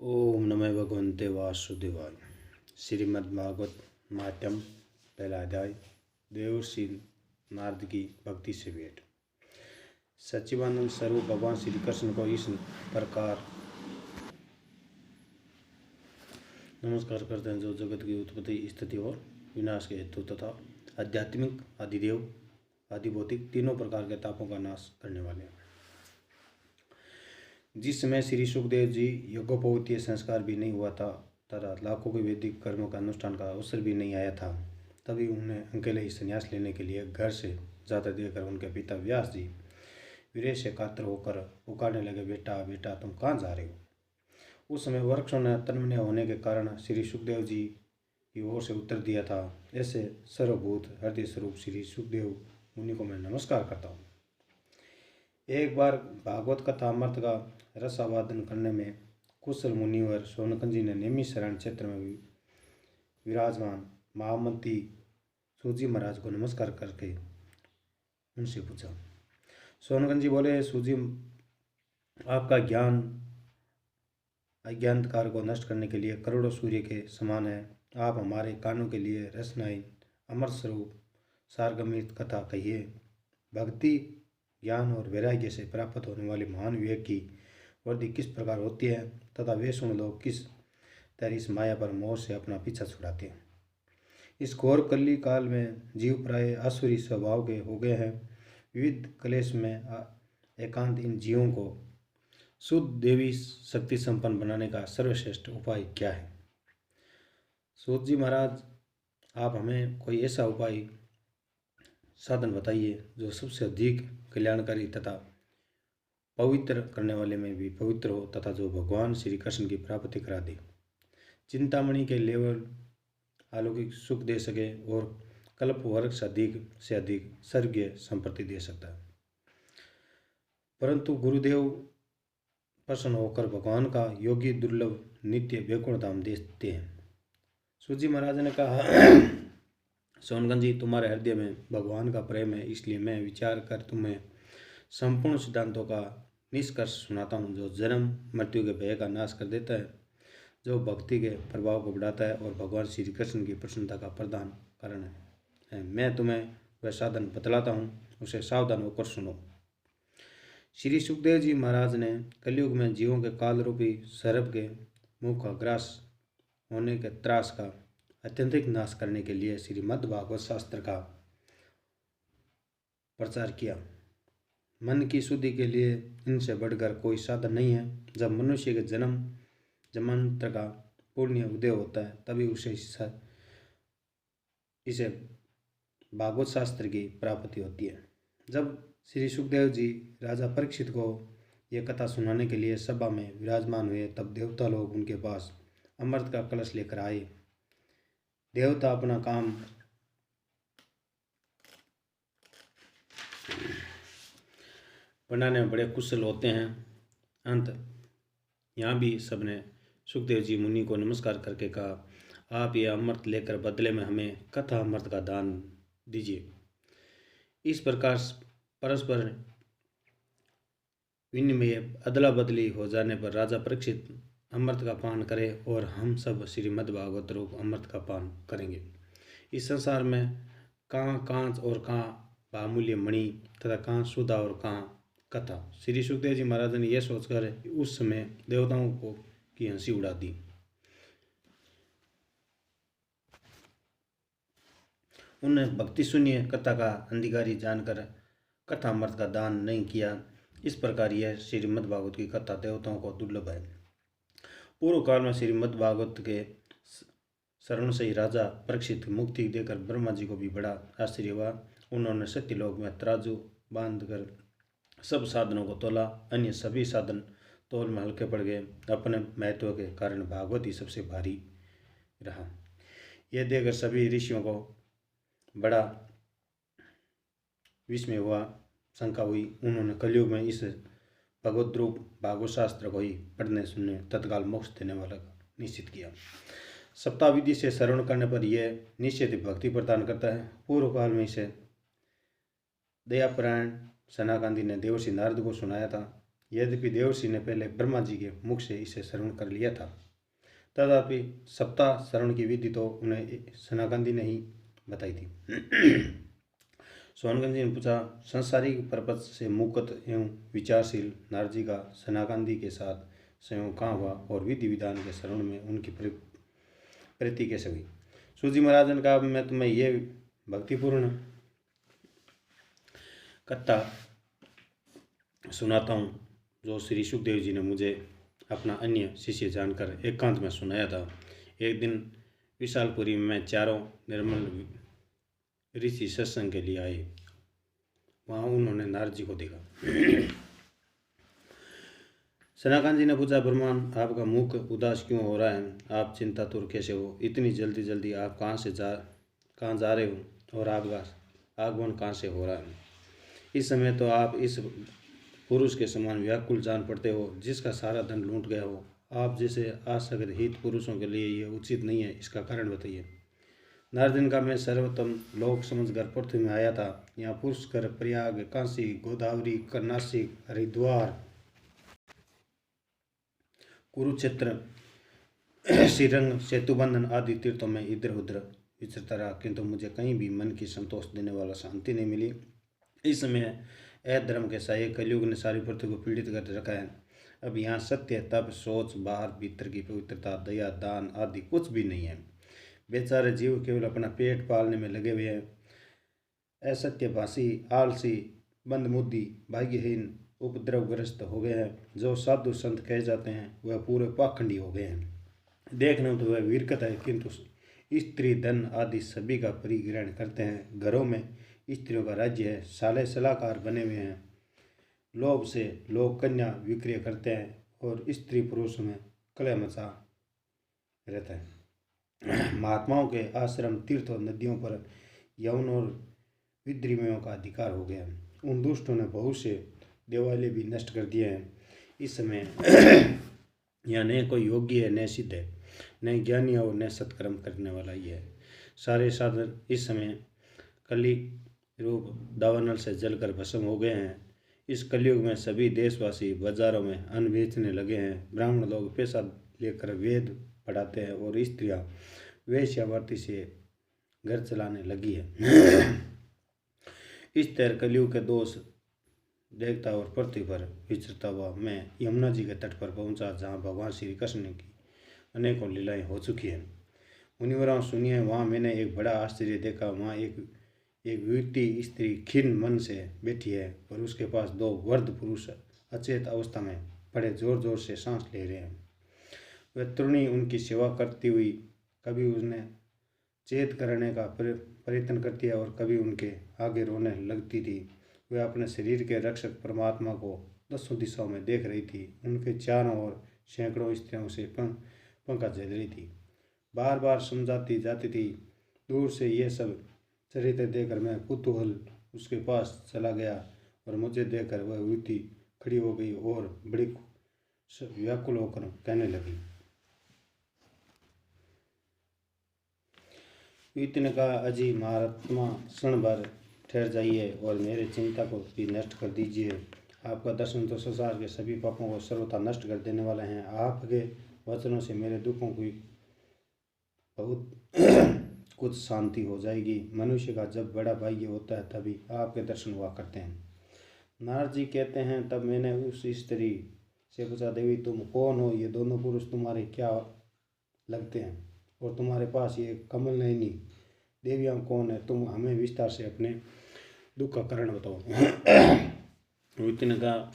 ओम नमः भगवन्ते वासुदेवाय। श्रीमद्भागवत नाट्यम पहला अध्याय। देवर्षि नारद की भक्ति से भेंट। सच्चिदानंद स्वरूप भगवान श्री कृष्ण को इस प्रकार नमस्कार करते हैं जो जगत की उत्पत्ति, स्थिति और विनाश के हेतु तथा आध्यात्मिक, आदिदेव, आदिभौतिक तीनों प्रकार के तापों का नाश करने वाले हैं। जिस समय श्री सुखदेव जी यज्ञोपवीत संस्कार भी नहीं हुआ था तथा लाखों के वैदिक कर्मों का अनुष्ठान का अवसर भी नहीं आया था, तभी उन्हें अकेले ही संन्यास लेने के लिए घर से जाते देकर उनके पिता व्यास जी वीर से कातर होकर पुकारने लगे, बेटा बेटा तुम कहाँ जा रहे हो। उस समय वृक्षों ने तन्मय होने के कारण श्री सुखदेव जी की ओर से उत्तर दिया था, ऐसे सर्वभूत हृदय स्वरूप श्री सुखदेव मुनि को मैं नमस्कार करता हूँ। एक बार भागवत कथा अमृत का रसावादन करने में कुशल मुनिवर सोनकन जी ने नेमी शरण क्षेत्र में विराजमान महामंत्री सूजी महाराज को नमस्कार करके उनसे पूछा। सोनकन जी बोले, सूजी आपका ज्ञान अज्ञानकार को नष्ट करने के लिए करोड़ों सूर्य के समान है। आप हमारे कानों के लिए रसनाई अमर स्वरूप सारगमित कथा कहिए। भक्ति, ज्ञान और वैराग्य से प्राप्त होने वाले महान विवेक की वृद्धि किस प्रकार होती है तथा वे सुन लोग किस तरह इस माया पर मोह से अपना पीछा छुड़ाते हैं। इस घोर कली काल में जीव प्राय आसुरी स्वभाव के हो गए हैं। विविध क्लेश में एकांत इन जीवों को शुद्ध देवी शक्ति संपन्न बनाने का सर्वश्रेष्ठ उपाय क्या है। सूत जी महाराज, आप हमें कोई ऐसा उपाय साधन बताइए जो सबसे अधिक कल्याणकारी तथा पवित्र करने वाले में भी पवित्र हो तथा जो भगवान श्री कृष्ण की प्राप्ति करा दे, चिंतामणि के लेवल अलौकिक सुख दे सके और कल्प वर्ष अधिक से अधिक स्वर्गीय संपत्ति दे सकता है। परंतु गुरुदेव प्रसन्न होकर भगवान का योगी दुर्लभ नित्य वैकुंठ धाम देते हैं। सूजी महाराज ने कहा, सोनगन जी, तुम्हारे हृदय में भगवान का प्रेम है, इसलिए मैं विचार कर तुम्हें संपूर्ण सिद्धांतों का निष्कर्ष सुनाता हूँ जो जन्म मृत्यु के भय का नाश कर देता है, जो भक्ति के प्रभाव को बढ़ाता है और भगवान श्री कृष्ण की प्रसन्नता का प्रधान कारण है। मैं तुम्हें वह साधन बतलाता हूँ, उसे सावधान होकर सुनो। श्री सुखदेव जी महाराज ने कलयुग में जीवों के काल रूपी सर्प के मुख का ग्रास होने के त्रास का अत्यंतिक नाश करने के लिए श्रीमद् भागवत शास्त्र का प्रचार किया। मन की शुद्धि के लिए इनसे बढ़कर कोई साधन नहीं है। जब मनुष्य के जन्म जन्मांतर का पुण्य उदय होता है तभी उसे इसे भागवत शास्त्र की प्राप्ति होती है। जब श्री सुखदेव जी राजा परीक्षित को यह कथा सुनाने के लिए सभा में विराजमान हुए तब देवता लोग उनके पास अमृत का कलश लेकर आए। देवता अपना काम बनाने में बड़े कुशल होते हैं। अंत यहाँ भी सबने सुखदेव जी मुनि को नमस्कार करके कहा, आप ये अमृत लेकर बदले में हमें कथा अमृत का दान दीजिए। इस प्रकार परस्पर विनिमय अदला बदली हो जाने पर राजा परीक्षित अमृत का पान करें और हम सब श्रीमद् भागवत रूप अमृत का पान करेंगे। इस संसार में कहाँ कांच और कहाँ बहुमूल्य मणि तथा कहाँ सुधा और कहाँ कथा। श्री सुखदेव जी महाराज ने यह सोचकर उस समय देवताओं को की हंसी उड़ा दी। उन्होंने भक्ति शून्य कथा का अधिकारी जानकर कथा अमृत का दान नहीं किया। इस प्रकार यह श्रीमद् भागवत की कथा देवताओं को दुर्लभ है। पूर्व काल में श्रीमद् भागवत के शरण से ही राजा परीक्षित मुक्ति देकर ब्रह्मा जी को भी बड़ा आश्चर्य हुआ। उन्होंने सत्यलोक में तराजू बांधकर सब साधनों को तोला, अन्य सभी साधन तौल में हल्के पड़ गए। अपने महत्व के कारण भागवत ही सबसे भारी रहा। यह देखकर सभी ऋषियों को बड़ा विस्मय हुआ, शंका हुई। उन्होंने कलयुग में इस भगवत रूप भागवत शास्त्र को ही पढ़ने सुनने तत्काल मोक्ष देने वाला निश्चित किया। सप्ताह विधि से श्रवण करने पर यह निश्चित भक्ति प्रदान करता है। पूर्व काल में इसे दयापरायण सनाकांदी ने देवर्षि नारद को सुनाया था। यद्यपि देवर्षि ने पहले ब्रह्मा जी के मुख से इसे श्रवण कर लिया था, तथापि सप्ताह श्रवण की विधि तो उन्हें सनाकांदी ने ही बताई थी। सोनगंज जी ने पूछा, संसारिक प्रपंच से मुक्त एवं विचारशील नारजी का सनाकांदी के साथ संयोग कहाँ हुआ और विधि विधान के श्रवण में उनकी प्रीति कैसे हुई। सूजी महाराज ने कहा, मैं तुम्हें ये भक्तिपूर्ण कथा सुनाता हूँ जो श्री सुखदेव जी ने मुझे अपना अन्य शिष्य जानकर एकांत में सुनाया था। एक दिन विशालपुरी में मैं चारों निर्मल ऋषि सत्संग के लिए आए। वहाँ उन्होंने नारद जी को देखा। सनाकांत जी ने पूछा, ब्रह्मान आपका मुख उदास क्यों हो रहा है? आप चिंतातुर कैसे हो? इतनी जल्दी जल्दी आप कहाँ जा रहे हो और आपका आगमन कहाँ से हो रहा है? इस समय तो आप इस पुरुष के समान व्याकुल जान पड़ते हो जिसका सारा धन लूट गया हो। आप जैसे आसक्त हित पुरुषों के लिए यह उचित नहीं है, इसका कारण बताइए। नारद का, मैं सर्वोत्तम लोक समझकर पृथ्वी में आया था। यहाँ पुष्कर, प्रयाग, काशी, गोदावरी, नासिक, हरिद्वार, कुरुक्षेत्र, श्रीरंग, सेतुबंधन आदि तीर्थों में इधर उधर विचरता रहा, किंतु मुझे कहीं भी मन की संतोष देने वाला शांति नहीं मिली। इस समय अधर्म के साये कलयुग ने सारी पृथ्वी को पीड़ित कर रखा है। अब यहाँ सत्य, तप, सोच, बाहर भीतर की पवित्रता, दया, दान आदि कुछ भी नहीं है। बेचारे जीव केवल अपना पेट पालने में लगे हुए हैं। असत्यभाषी, आलसी, मंदबुद्धि, भाग्यहीन, उपद्रवग्रस्त हो गए हैं। जो साधु संत कहे जाते हैं वह पूरे पाखंडी हो गए हैं। देखने में तो वह वीरकत है, किंतु स्त्री, धन आदि सभी का परिग्रहण करते हैं। घरों में स्त्रियों का राज्य है। साले सलाहकार बने हुए हैं। लोभ से लोग कन्या विक्रय करते हैं और स्त्री पुरुष में कलह मचा रहता है। महात्माओं के आश्रम, तीर्थ और नदियों पर यौन और विद्रिमियों का अधिकार हो गया। उन दुष्टों ने बहुत से देवालय भी नष्ट कर दिए हैं। इस समय यहाँ न कोई योग्य है, न सिद्ध है, न ज्ञानी और न सत्कर्म करने वाला ही है। सारे साधन इस समय कली रूप दावानल से जलकर भस्म हो गए हैं। इस कलयुग में सभी देशवासी बाजारों में अन्न बेचने लगे हैं। ब्राह्मण लोग पैसा लेकर वेद पढ़ाते हैं और स्त्रियां वेश्यावृत्ति से घर चलाने लगी है। इस तरह कलयुग के दोष देखता और पृथ्वी पर विचरता हुआ मैं यमुना जी के तट पर पहुंचा, जहां भगवान श्री कृष्ण की अनेकों लीलाएं हो चुकी हैं। मुनिवरों सुनिए, वहाँ मैंने एक बड़ा आश्चर्य देखा। वहाँ एक युवती स्त्री खिन्न मन से बैठी है और उसके पास दो वृद्ध पुरुष अचेत अवस्था में पड़े जोर जोर से सांस ले रहे हैं। वह तरुणी उनकी सेवा करती हुई कभी उन्हें चेत करने का प्रयत्न करती है और कभी उनके आगे रोने लगती थी। वह अपने शरीर के रक्षक परमात्मा को दसों दिशाओं में देख रही थी। उनके चारों ओर सैकड़ों स्त्रियों से पंखा झेल रही थी। बार बार समझाती जाती थी। दूर से ये सब चरित्र देखकर मैं कुतूहल उसके पास चला गया और मुझे देखकर वह युवती खड़ी हो गई और बड़ी व्याकुल होकर कहने लगी। युवती ने कहा, अजी महात्मा, क्षण भर ठहर जाइए और मेरे चिंता को भी नष्ट कर दीजिए। आपका दर्शन तो संसार के सभी पापों को सर्वथा नष्ट कर देने वाले हैं। आपके वचनों से मेरे दुखों की बहुत कुछ शांति हो जाएगी। मनुष्य का जब बड़ा भाग्य होता है तभी आपके दर्शन हुआ करते हैं। नारद जी कहते हैं, तब मैंने उस स्त्री से पूछा, देवी तुम कौन हो? ये दोनों पुरुष तुम्हारे क्या लगते हैं और तुम्हारे पास ये कमल नयनी देवियाँ कौन है? तुम हमें विस्तार से अपने दुख का कारण बताओ। युवती ने कहा,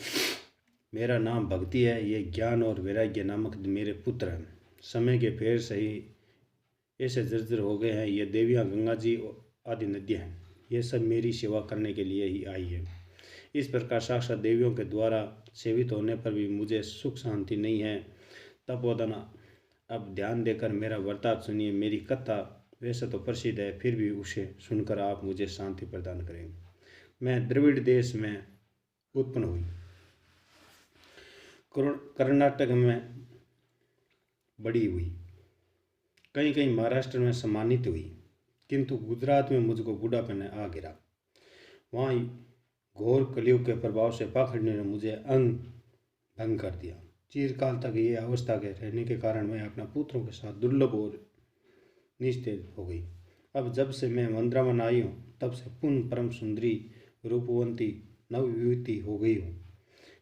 मेरा नाम भक्ति है। ये ज्ञान और वैराग्य नामक मेरे पुत्र हैं। समय के फेर से ही ऐसे जर्जर हो गए हैं। ये देवियाँ गंगा जी आदि नदियाँ हैं। ये सब मेरी सेवा करने के लिए ही आई है। इस प्रकार साक्षात देवियों के द्वारा सेवित होने पर भी मुझे सुख शांति नहीं है। तपोधन, अब ध्यान देकर मेरा वर्ताव सुनिए। मेरी कथा वैसे तो प्रसिद्ध है, फिर भी उसे सुनकर आप मुझे शांति प्रदान करें। मैं द्रविड़ देश में उत्पन्न हुई, कर्नाटक में बड़ी हुई, कहीं कहीं महाराष्ट्र में सम्मानित हुई, किंतु गुजरात में मुझको बूढ़ापन में आ गिरा। वहाँ घोर कलयुग के प्रभाव से पाखंडी ने मुझे अंग भंग कर दिया। चिरकाल तक ये अवस्था के रहने के कारण मैं अपना पुत्रों के साथ दुर्लभ और निस्तेज हो गई। अब जब से मैं वृंदावन आई हूँ तब से पुनः परम सुंदरी रूपवंती नवयुवती हो गई हूँ।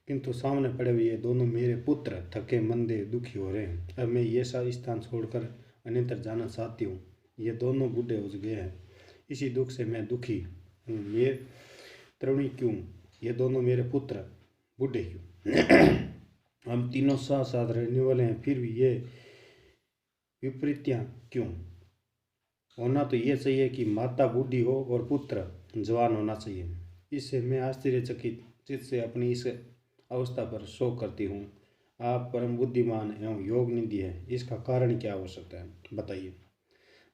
किंतु सामने पड़े हुए ये दोनों मेरे पुत्र थके मंदे दुखी हो रहे हैं। अब मैं ये सा स्थान छोड़कर अन्यत्र जाना चाहती हूँ। ये दोनों बूढ़े हो गए हैं, इसी दुख से मैं दुखी हूँ। ये तरुणी क्यों? ये दोनों मेरे पुत्र बूढ़े क्यों? हम तीनों साथ साथ रहने वाले हैं, फिर भी ये विपरीतियाँ क्यों? होना तो ये चाहिए कि माता बूढ़ी हो और पुत्र जवान होना चाहिए। इससे मैं आश्चर्यचकित चित्त से अपनी इस अवस्था पर शोक करती हूँ। आप परम बुद्धिमान एवं योग निधि है, इसका कारण क्या हो सकता है, बताइए।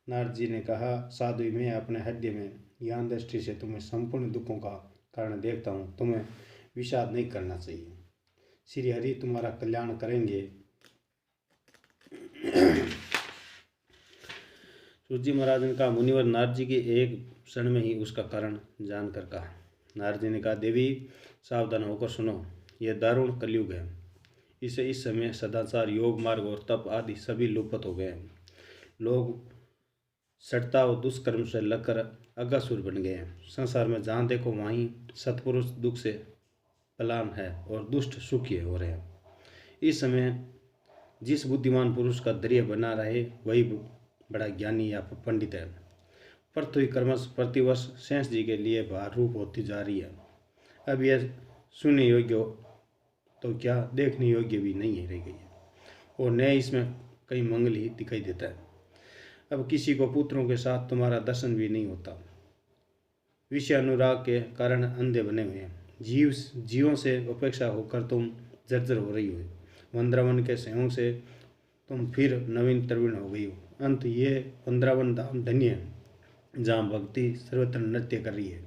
नारद जी ने कहा, साधु, मैं अपने हृदय में ज्ञान दृष्टि से तुम्हें संपूर्ण दुखों का कारण देखता हूँ। तुम्हें विषाद नहीं करना चाहिए। श्री हरि तुम्हारा कल्याण करेंगे। सूत जी महाराज ने कहा, मुनिवर नारद जी की एक क्षण में ही उसका कारण जानकर कहा। नारद जी ने कहा, देवी सावधान होकर सुनो, यह दारुण कलयुग है। इसे इस समय सदाचार, योग मार्ग और तप आदि सभी लुप्त हो गए हैं। लोग सटता और दुष्कर्म से लगकर अगासुर बन गए हैं। संसार में जहाँ देखो वहीं सत्पुरुष दुख से पलायन है और दुष्ट सुखी हो रहे हैं। इस समय जिस बुद्धिमान पुरुष का धैर्य बना रहे वही बड़ा ज्ञानी या पंडित है। पृथ्वी क्रमश प्रतिवर्ष शेष जी के लिए भार रूप होती जा रही है। अब यह सुनने योग्य तो क्या देखने योग्य भी नहीं रह गई है और न इसमें कई मंगल ही दिखाई देता है। अब किसी को पुत्रों के साथ तुम्हारा दर्शन भी नहीं होता। विषय अनुराग के कारण अंधे बने हुए हैं। जीवों से उपेक्षा होकर तुम जर्जर हो रही हो। वृंदावन के सहयोग से तुम फिर नवीन तरुण हो गई हो। अंत ये वृंदावन धाम धन्य है जहाँ भक्ति सर्वत्र नृत्य कर रही है।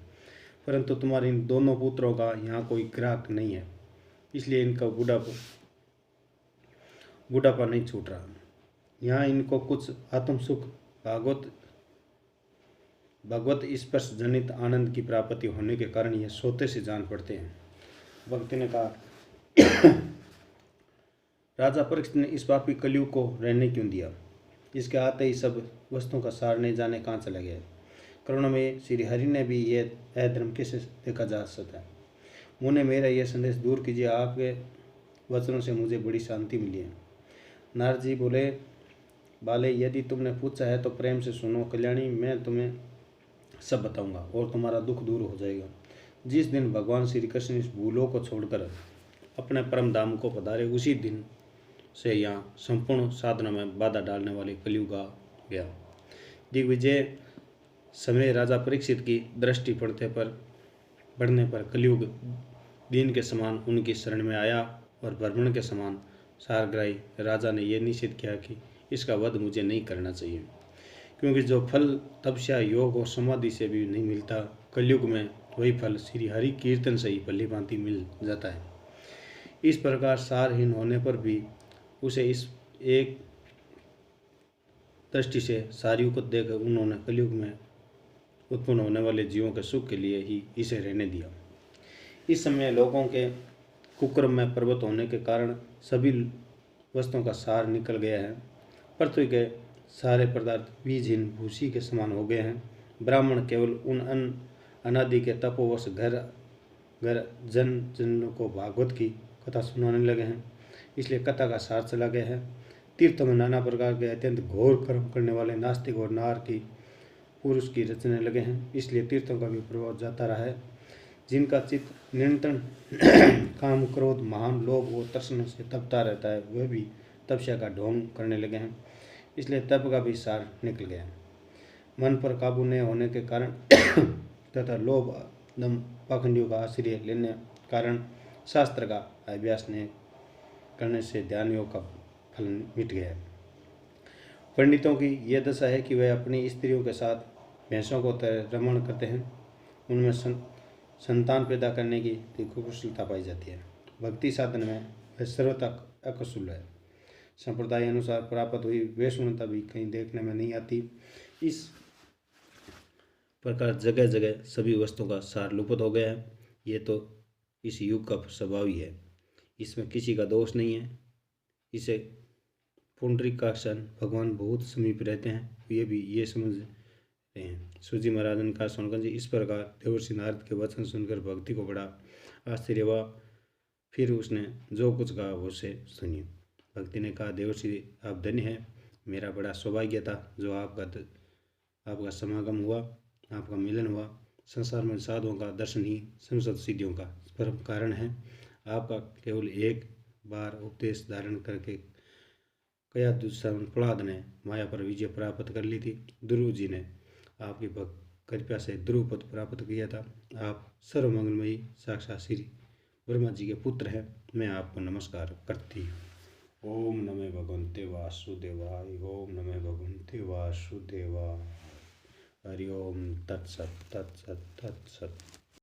परंतु तुम्हारे इन दोनों पुत्रों का यहाँ कोई ग्राहक नहीं है, इसलिए इनका बुढ़ापा नहीं छूट रहा। यहाँ इनको कुछ आत्म सुख भगवत स्पर्श जनित आनंद की प्राप्ति होने के कारण ये सोते से जान पड़ते हैं। भक्ति ने कहा, राजा परीक्षित ने इस पापी कलयुग को रहने क्यों दिया? इसके आते ही सब वस्तुओं का सार नहीं जाने कहाँ चला गया। करुणा में श्री हरि ने भी ये अधर्म कैसे देखा जा सकता है। मुझे मेरा यह संदेश दूर कीजिए, आपके वचनों से मुझे बड़ी शांति मिली है। नारद जी बोले, बाले, यदि तुमने पूछा है तो प्रेम से सुनो। कल्याणी, मैं तुम्हें सब बताऊंगा और तुम्हारा दुख दूर हो जाएगा। जिस दिन भगवान श्री कृष्ण इस भूलों को छोड़कर अपने परम धाम को पधारे, उसी दिन से यहाँ संपूर्ण साधना में बाधा डालने वाले कलयुग आ गया। दिग्विजय समय राजा परीक्षित की दृष्टि बढ़ने पर कलयुग दिन के समान उनकी शरण में आया और ब्राह्मण के समान सारग्राही राजा ने यह निश्चित किया कि इसका वध मुझे नहीं करना चाहिए, क्योंकि जो फल तपस्या, योग और समाधि से भी नहीं मिलता, कलयुग में वही फल श्री हरि कीर्तन से ही भली भांति मिल जाता है। इस प्रकार सारहीन होने पर भी उसे इस एक दृष्टि से सारियों को देकर उन्होंने कलयुग में उत्पन्न होने वाले जीवों के सुख के लिए ही इसे रहने दिया। इस समय लोगों के कुक्रम में प्रवृत्त होने के कारण सभी वस्तुओं का सार निकल गया है। पृथ्वी के सारे पदार्थ बीजहीन भूसी के समान हो गए हैं। ब्राह्मण केवल उन अनादि के तपोवश घर जन को भागवत की कथा सुनाने लगे हैं, इसलिए कथा का सार चला गया है। तीर्थों में नाना प्रकार के अत्यंत घोर कर्म करने वाले नास्तिक और नार की पुरुष की रचने लगे हैं, इसलिए तीर्थों का भी प्रभाव जाता रहा है। जिनका चित्त निरंतर काम, क्रोध, महान लोभ और तृष्णा से तपता रहता है, वह भी तपस्या का ढोंग करने लगे हैं, इसलिए तप का भी सार निकल गया। मन पर काबू नहीं होने के कारण तथा लोभ, दम, पाखंडियों का आश्रय लेने कारण शास्त्र का अभ्यास नहीं करने से ध्यान योग का फल मिट गया है। पंडितों की यह दशा है कि वे अपनी स्त्रियों के साथ भैंसों को रमण करते हैं, उनमें संतान पैदा करने की कुशलता पाई जाती है। भक्ति साधन में वह सर्वथा अकुशल है। संप्रदाय अनुसार प्राप्त हुई वैष्णवता भी कहीं देखने में नहीं आती। इस प्रकार जगह जगह सभी वस्तुओं का सार लुप्त हो गया है। ये तो इस युग का स्वभाव ही है। इसमें किसी का दोष नहीं है। इसे पुंडरीकाक्षन भगवान बहुत समीप रहते हैं, ये समझ रहे हैं। सूजी महाराज ने कहा, सोनकन जी, इस प्रकार देवर्षि नारद के वचन सुनकर भक्ति को बड़ा आश्चर्य हुआ। फिर उसने जो कुछ कहा वो से सुनिए। भक्ति ने कहा, देवर्षि आप धन्य हैं, मेरा बड़ा सौभाग्य था जो आपका समागम हुआ, आपका मिलन हुआ। संसार में साधुओं का दर्शन ही संसद सिद्धियों का परम कारण है। आपका केवल एक बार उपदेश धारण करके कया दुष्यंत प्रहलाद ने माया पर विजय प्राप्त कर ली थी। ध्रुव जी ने आपकी कृपा से ध्रुव पद प्राप्त किया था। आप सर्वमंगलमयी साक्षात श्री ब्रह्मा जी के पुत्र हैं। मैं आपको नमस्कार करती हूँ। ओम नमः भगवन्ते वासुदेवाय। ओम नमः भगवन्ते वासुदेवाय। हरि ओम तत्सत तत्सत तत्सत।